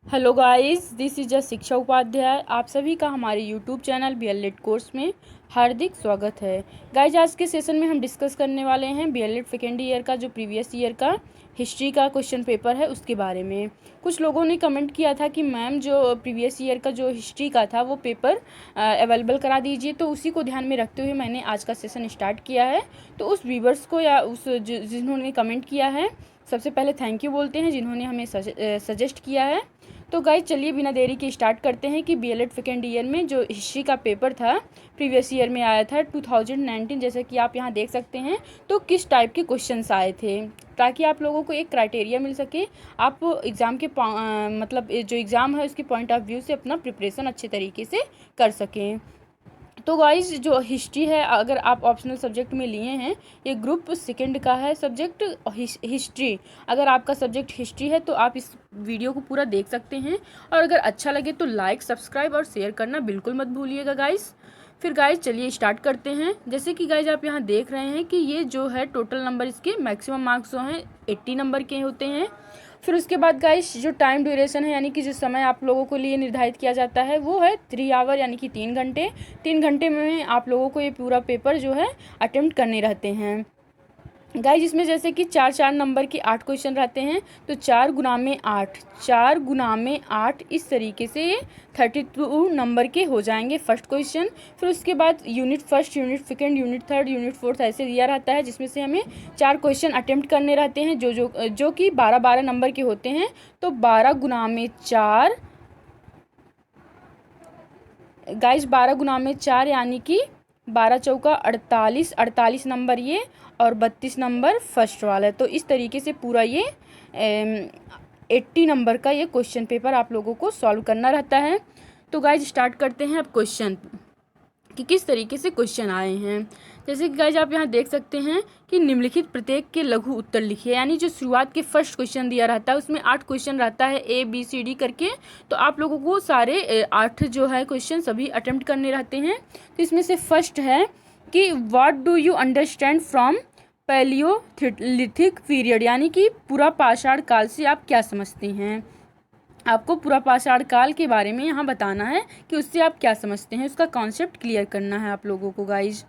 Hello guys, this is a शिक्षा उपाध्याय। आप सभी का हमारे यूट्यूब चैनल बीएलएड कोर्स में हार्दिक स्वागत है। गाइस, आज के सेशन में हम डिस्कस करने वाले हैं बीएलएड सेकेंड ईयर का जो प्रीवियस ईयर का हिस्ट्री का क्वेश्चन पेपर है उसके बारे में। कुछ लोगों ने कमेंट किया था कि मैम जो प्रीवियस ईयर का जो हिस्ट्री का था वो पेपर अवेलेबल करा दीजिए, तो उसी को ध्यान में रखते हुए मैंने आज का सेशन स्टार्ट किया है। तो उस व्यूवर्स को या उस जिन्होंने कमेंट किया है, सबसे पहले थैंक यू बोलते हैं जिन्होंने हमें सजेस्ट किया है। तो गाइज चलिए बिना देरी के स्टार्ट करते हैं कि बीएलएड सेकेंड ईयर में जो हिस्ट्री का पेपर था प्रीवियस ईयर में आया था 2019, जैसे कि आप यहाँ देख सकते हैं, तो किस टाइप के क्वेश्चंस आए थे, ताकि आप लोगों को एक क्राइटेरिया मिल सके। आप एग्ज़ाम के मतलब जो एग्ज़ाम है उसके पॉइंट ऑफ व्यू से अपना प्रिपरेशन अच्छे तरीके से कर सकें। तो गाइज जो हिस्ट्री है, अगर आप ऑप्शनल सब्जेक्ट में लिए हैं, ये ग्रुप सेकंड का है सब्जेक्ट हिस्ट्री। अगर आपका सब्जेक्ट हिस्ट्री है तो आप इस वीडियो को पूरा देख सकते हैं, और अगर अच्छा लगे तो लाइक, सब्सक्राइब और शेयर करना बिल्कुल मत भूलिएगा गाइज। फिर गाइज चलिए स्टार्ट करते हैं। जैसे कि गाइज आप यहाँ देख रहे हैं कि ये जो है टोटल नंबर, इसके मैक्सिमम मार्क्स जो हैं 80 नंबर के होते हैं। फिर उसके बाद गाइस जो टाइम ड्यूरेशन है, यानी कि जो समय आप लोगों को लिए निर्धारित किया जाता है, वो है 3 आवर, यानी कि 3 घंटे। 3 घंटे में आप लोगों को ये पूरा पेपर जो है अटेम्प्ट करने रहते हैं गाइज। इसमें जैसे कि 4-4 नंबर के 8 क्वेश्चन रहते हैं, तो 4 गुना में 8 इस तरीके से ये 32 नंबर के हो जाएंगे फर्स्ट क्वेश्चन। फिर उसके बाद unit first, unit second, unit third, unit fourth ऐसे दिया रहता है, जिसमें से हमें 4 क्वेश्चन अटेम्प्ट करने रहते हैं जो कि 12-12 नंबर के होते हैं। तो 12 गुना में 4 गाइज, 12 गुना में 4 यानी कि 12 चौका 48 नंबर ये, और 32 नंबर फर्स्ट वाला है। तो इस तरीके से पूरा ये 80 नंबर का ये क्वेश्चन पेपर आप लोगों को सॉल्व करना रहता है। तो गाइज स्टार्ट करते हैं अब क्वेश्चन कि किस तरीके से क्वेश्चन आए हैं। जैसे कि गाइज आप यहाँ देख सकते हैं कि निम्नलिखित प्रत्येक के लघु उत्तर लिखिए, यानी जो शुरुआत के फर्स्ट क्वेश्चन दिया रहता है उसमें 8 क्वेश्चन रहता है ABCD करके। तो आप लोगों को सारे 8 जो है क्वेश्चन सभी अटेम्प्ट करने रहते हैं। तो इसमें से फर्स्ट है कि what do you understand from Palaeolithic period, यानी कि पूरा पाषाण काल से आप क्या समझते हैं। आपको पूरा पाषाण काल के बारे में यहाँ बताना है कि उससे आप क्या समझते हैं, उसका कॉन्सेप्ट क्लियर करना है आप लोगों को गाइज।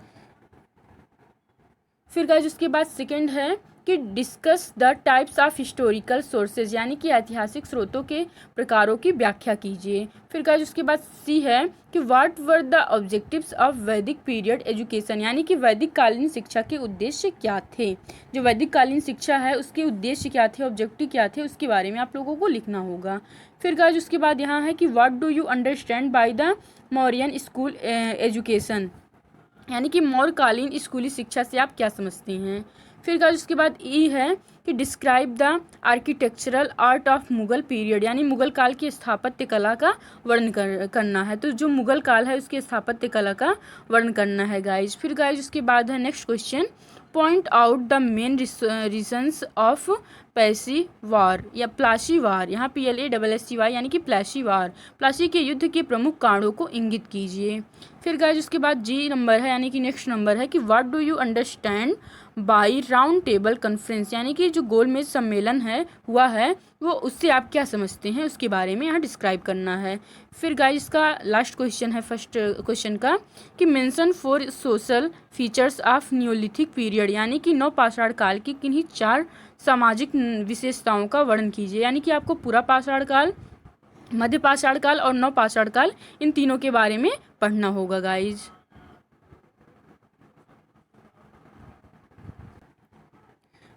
फिर गाइज उसके बाद सेकंड है कि discuss the types of historical sources, यानी कि ऐतिहासिक स्रोतों के प्रकारों की व्याख्या कीजिए। फिर गाइज उसके बाद सी है कि what were the objectives of वैदिक पीरियड एजुकेशन, यानी कि वैदिक कालीन शिक्षा के उद्देश्य क्या थे। जो वैदिक कालीन शिक्षा है उसके उद्देश्य क्या थे, ऑब्जेक्टिव क्या थे, उसके बारे में आप लोगों को लिखना होगा। फिर गाइज उसके बाद यहाँ है कि what do you understand by the Mauryan school education, यानी कि मौर्यकालीन स्कूली शिक्षा से आप क्या समझते हैं। फिर गाइस उसके बाद ई है कि describe the architectural art of Mughal period, यानी मुगल काल की स्थापत्य कला का वर्णन करना है। तो जो मुगल काल है उसकी स्थापत्य कला का वर्णन करना है गाइज। फिर गाइज उसके बाद है next question, point out the main reasons of Plassey war या प्लासी वार, यहाँ PLASSY यानी कि प्लासी वार, प्लासी के युद्ध के प्रमुख कारणों को इंगित कीजिए। फिर गाइज उसके बाद जी नंबर है, यानी कि नेक्स्ट नंबर है कि what do you understand by round table conference, यानी कि जो गोलमेज सम्मेलन है हुआ है वो उससे आप क्या समझते हैं, उसके बारे में यहाँ डिस्क्राइब करना है। फिर गाइज इसका लास्ट क्वेश्चन है फर्स्ट क्वेश्चन का कि mention 4 social features of Neolithic period, यानी कि नवपाषाण काल की किन्हीं 4 सामाजिक विशेषताओं का वर्णन कीजिए। यानी कि आपको पूरा पाषाण काल, मध्य पाषाण काल और नवपाषाण काल, इन तीनों के बारे में पढ़ना होगा गाइज।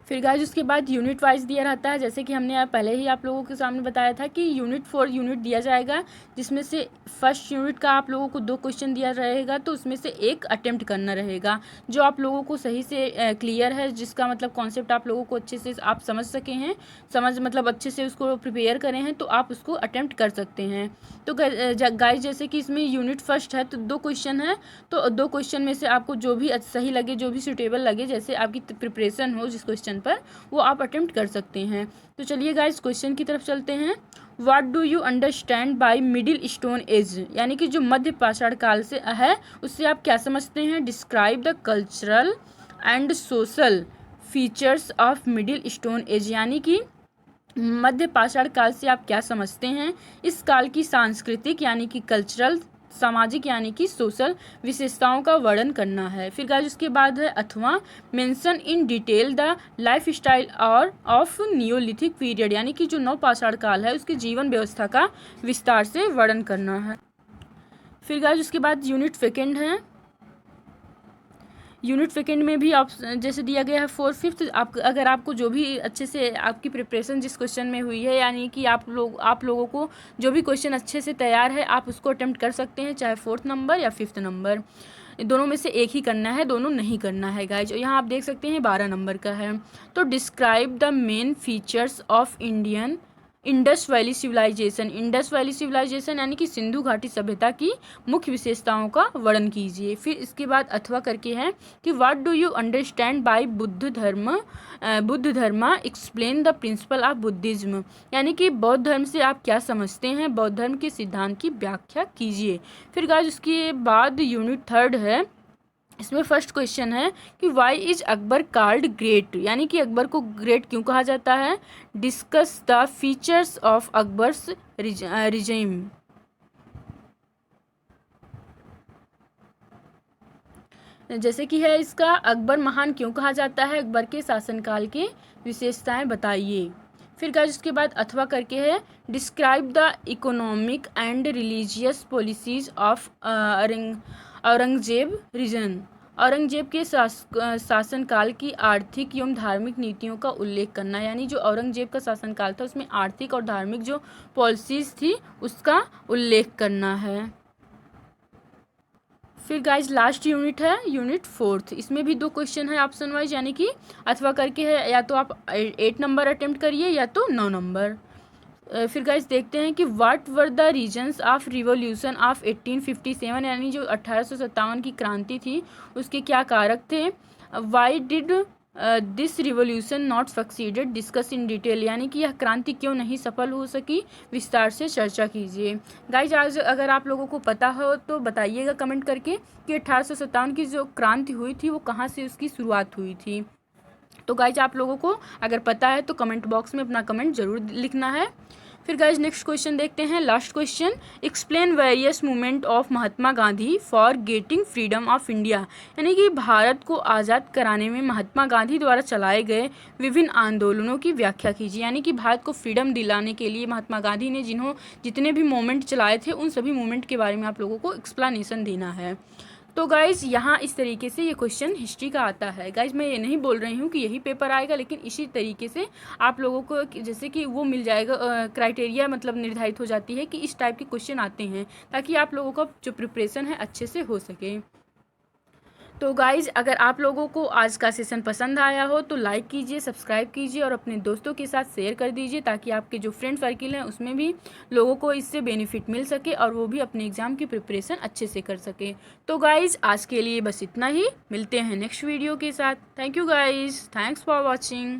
फिर गाइज उसके बाद यूनिट वाइज दिया रहता है, जैसे कि हमने पहले ही आप लोगों के सामने बताया था कि यूनिट 4 यूनिट दिया जाएगा, जिसमें से फर्स्ट यूनिट का आप लोगों को 2 क्वेश्चन दिया रहेगा, तो उसमें से एक अटेम्प्ट करना रहेगा। जो आप लोगों को सही से क्लियर है, जिसका मतलब कॉन्सेप्ट आप लोगों को अच्छे से आप समझ सके हैं, मतलब अच्छे से उसको प्रिपेयर करें हैं, तो आप उसको अटेम्प्ट कर सकते हैं। तो गाइज जैसे कि इसमें यूनिट फर्स्ट है तो 2 क्वेश्चन है, तो 2 क्वेश्चन में से आपको जो भी सही लगे, जो भी सूटेबल लगे, जैसे आपकी प्रिपरेशन हो जिस क्वेश्चन पर, वो आप अटेम्प्ट कर सकते हैं। तो चलिए गाइस क्वेश्चन की तरफ चलते हैं। What do you understand bye middle stone age, यानी कि जो मध्य पाषाण काल से है उससे आप क्या समझते हैं। Describe the cultural and social features of middle stone age, यानी कि मध्य पाषाण काल से आप क्या समझते हैं? इस काल की सांस्कृतिक यानी कि कल्चरल, सामाजिक यानी कि सोशल विशेषताओं का वर्णन करना है। फिर गाइस उसके बाद है अथवा mention in detail the life style और ऑफ नियोलिथिक पीरियड, यानी कि जो नवपाषाण काल है उसकी जीवन व्यवस्था का विस्तार से वर्णन करना है। फिर गाइस उसके बाद यूनिट सेकेंड है। यूनिट सेकेंड में भी आप जैसे दिया गया है 4/5, आप अगर आपको जो भी अच्छे से आपकी प्रिपरेशन जिस क्वेश्चन में हुई है, यानी कि आप लोगों को जो भी क्वेश्चन अच्छे से तैयार है आप उसको अटेम्प्ट कर सकते हैं, चाहे 4th नंबर या 5th नंबर, दोनों में से एक ही करना है, दोनों नहीं करना है गाइज। यहाँ आप देख सकते हैं 12 नंबर का है। तो describe the main features of Indian Indus valley civilisation. Indus valley civilisation यानी कि सिंधु घाटी सभ्यता की मुख्य विशेषताओं का वर्णन कीजिए। फिर इसके बाद अथवा करके है कि what do you understand by Buddha dharma explain the principle of Buddhism, यानी कि बौद्ध धर्म से आप क्या समझते हैं, बौद्ध धर्म के सिद्धांत की व्याख्या कीजिए। फिर गाइस उसके बाद यूनिट थर्ड है। इसमें फर्स्ट क्वेश्चन है कि why is Akbar called great, यानी कि अकबर को ग्रेट क्यों कहा जाता है। Discuss the features of Akbar's regime. जैसे कि है इसका अकबर महान क्यों कहा जाता है, अकबर के शासनकाल की विशेषताएं बताइए। फिर गाइस उसके बाद अथवा करके है describe the economic and religious policies of Aurangzeb reason. Aurangzeb के शासनकाल की आर्थिक एवं धार्मिक नीतियों का उल्लेख करना, यानी जो औरंगजेब का शासनकाल था उसमें आर्थिक और धार्मिक जो पॉलिसीज थी उसका उल्लेख करना है। फिर गाइज लास्ट यूनिट है यूनिट 4th। इसमें भी 2 क्वेश्चन है ऑप्शन वाइज, यानी कि अथवा करके है, या तो आप 8 नंबर अटेम्प्ट करिए या तो 9 नंबर। फिर गाइज देखते हैं कि what were the reasons of revolution of 1857, यानी जो 1857 की क्रांति थी उसके क्या कारक थे। Why did this revolution not succeeded, discuss in detail, यानी कि यह क्रांति क्यों नहीं सफल हो सकी, विस्तार से चर्चा कीजिए। गाइज आज अगर आप लोगों को पता हो तो बताइएगा कमेंट करके कि 1857 की जो क्रांति हुई थी वो कहाँ से उसकी शुरुआत हुई थी। तो गाइज आप लोगों को अगर पता है तो कमेंट बॉक्स में अपना कमेंट जरूर लिखना है। फिर गाइज नेक्स्ट क्वेश्चन देखते हैं, last question. Explain various movement of Mahatma Gandhi for getting freedom of India, यानी कि भारत को आज़ाद कराने में महात्मा गांधी द्वारा चलाए गए विभिन्न आंदोलनों की व्याख्या कीजिए, यानी कि भारत को फ्रीडम दिलाने के लिए महात्मा गांधी ने जितने भी मूवमेंट चलाए थे उन सभी मूवमेंट के बारे में आप लोगों को एक्सप्लेनेशन देना है। तो गाइज़ यहाँ इस तरीके से ये क्वेश्चन हिस्ट्री का आता है। गाइज़ मैं ये नहीं बोल रही हूँ कि यही पेपर आएगा, लेकिन इसी तरीके से आप लोगों को जैसे कि वो मिल जाएगा, क्राइटेरिया मतलब निर्धारित हो जाती है कि इस टाइप के क्वेश्चन आते हैं, ताकि आप लोगों का जो प्रिपरेशन है अच्छे से हो सके। तो गाइज़ अगर आप लोगों को आज का सेशन पसंद आया हो तो लाइक कीजिए, सब्सक्राइब कीजिए और अपने दोस्तों के साथ शेयर कर दीजिए, ताकि आपके जो फ्रेंड सर्किल हैं उसमें भी लोगों को इससे बेनिफिट मिल सके और वो भी अपने एग्ज़ाम की प्रिपरेशन अच्छे से कर सके। तो गाइज़ आज के लिए बस इतना ही, मिलते हैं नेक्स्ट वीडियो के साथ। Thank you guys, thanks for watching.